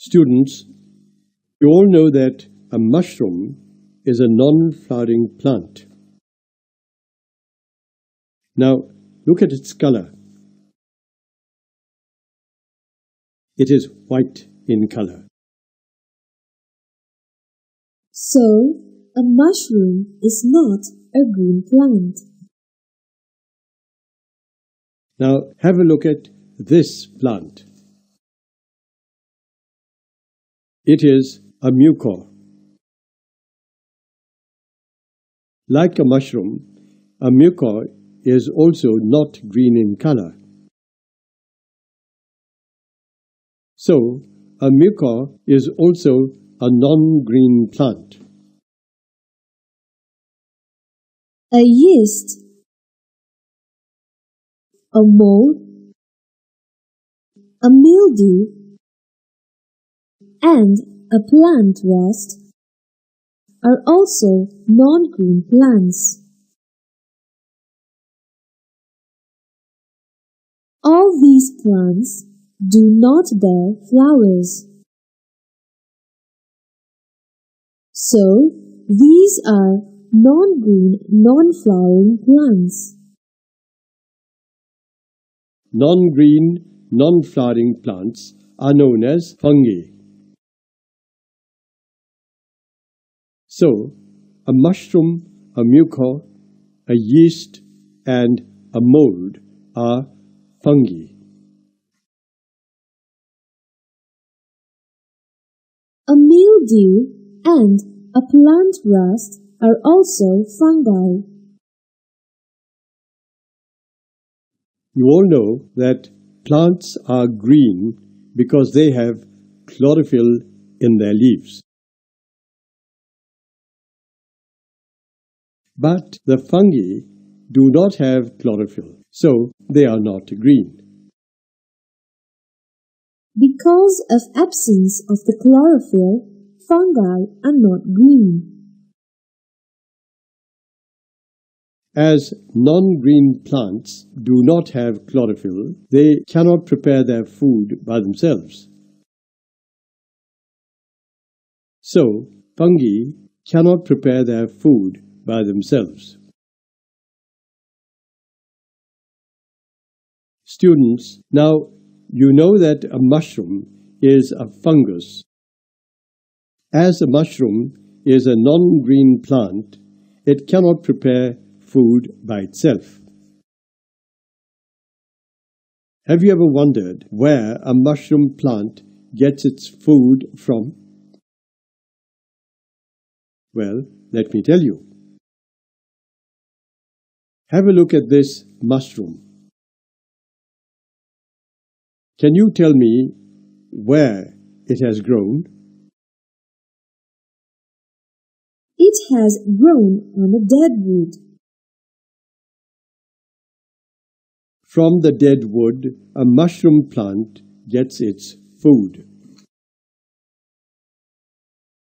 Students, you all know that a mushroom is a non-flowering plant. Now, look at its color. It is white in color. So, a mushroom is not a green plant. Now, have a look at this plant. It is a mucor. Like a mushroom, a mucor is also not green in color. So, a mucor is also a non-green plant. A yeast, a mold, a mildew, and a plant rust are also non-green plants. All these plants do not bear flowers. So, these are non-green, non-flowering plants. Non-green, non-flowering plants are known as fungi. So, a mushroom, a mucor, a yeast, and a mold are fungi. A mildew and a plant rust are also fungi. You all know that plants are green because they have chlorophyll in their leaves. But the fungi do not have chlorophyll, so they are not green. Because of absence of the chlorophyll, fungi are not green. As non-green plants do not have chlorophyll, they cannot prepare their food by themselves. So, fungi cannot prepare their food by themselves. Students, now you know that a mushroom is a fungus. As a mushroom is a non-green plant, it cannot prepare food by itself. Have you ever wondered where a mushroom plant gets its food from? Well, let me tell you. Have a look at this mushroom. Can you tell me where it has grown? It has grown on a dead wood. From the dead wood, a mushroom plant gets its food.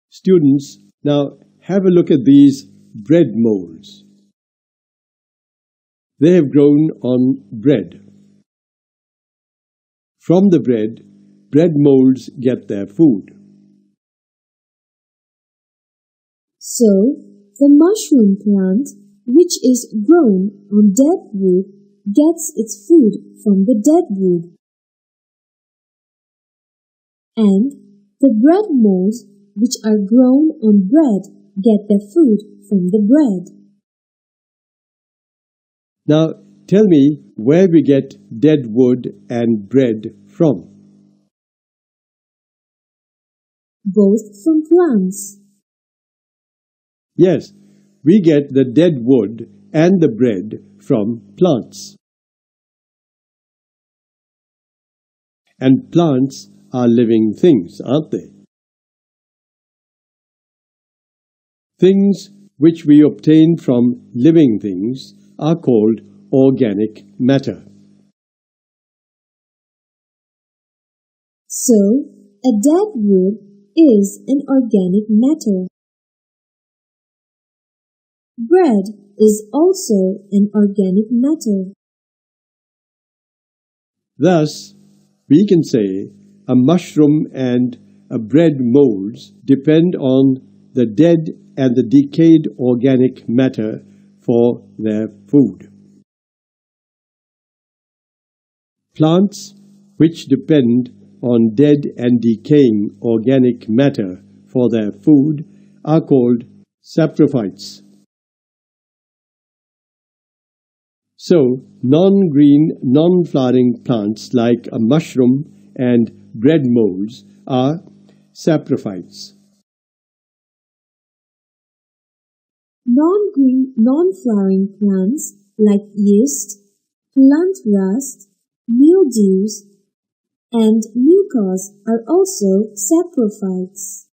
Students, now have a look at these bread molds. They have grown on bread. From the bread, bread molds get their food. So, the mushroom plant, which is grown on dead wood, gets its food from the dead wood. And the bread molds, which are grown on bread, get their food from the bread. Now, tell me where we get dead wood and bread from. Both from plants. Yes, we get the dead wood and the bread from plants. And plants are living things, aren't they? Things which we obtain from living things are called organic matter. So, a dead wood is an organic matter. Bread is also an organic matter. Thus, we can say a mushroom and bread molds depend on the dead and the decayed organic matter for their food. Plants which depend on dead and decaying organic matter for their food are called saprophytes. So, non-green, non-flowering plants like a mushroom and bread molds are saprophytes. Non-green, non-flowering plants like yeast, plant rust, mildews, and mucus are also saprophytes.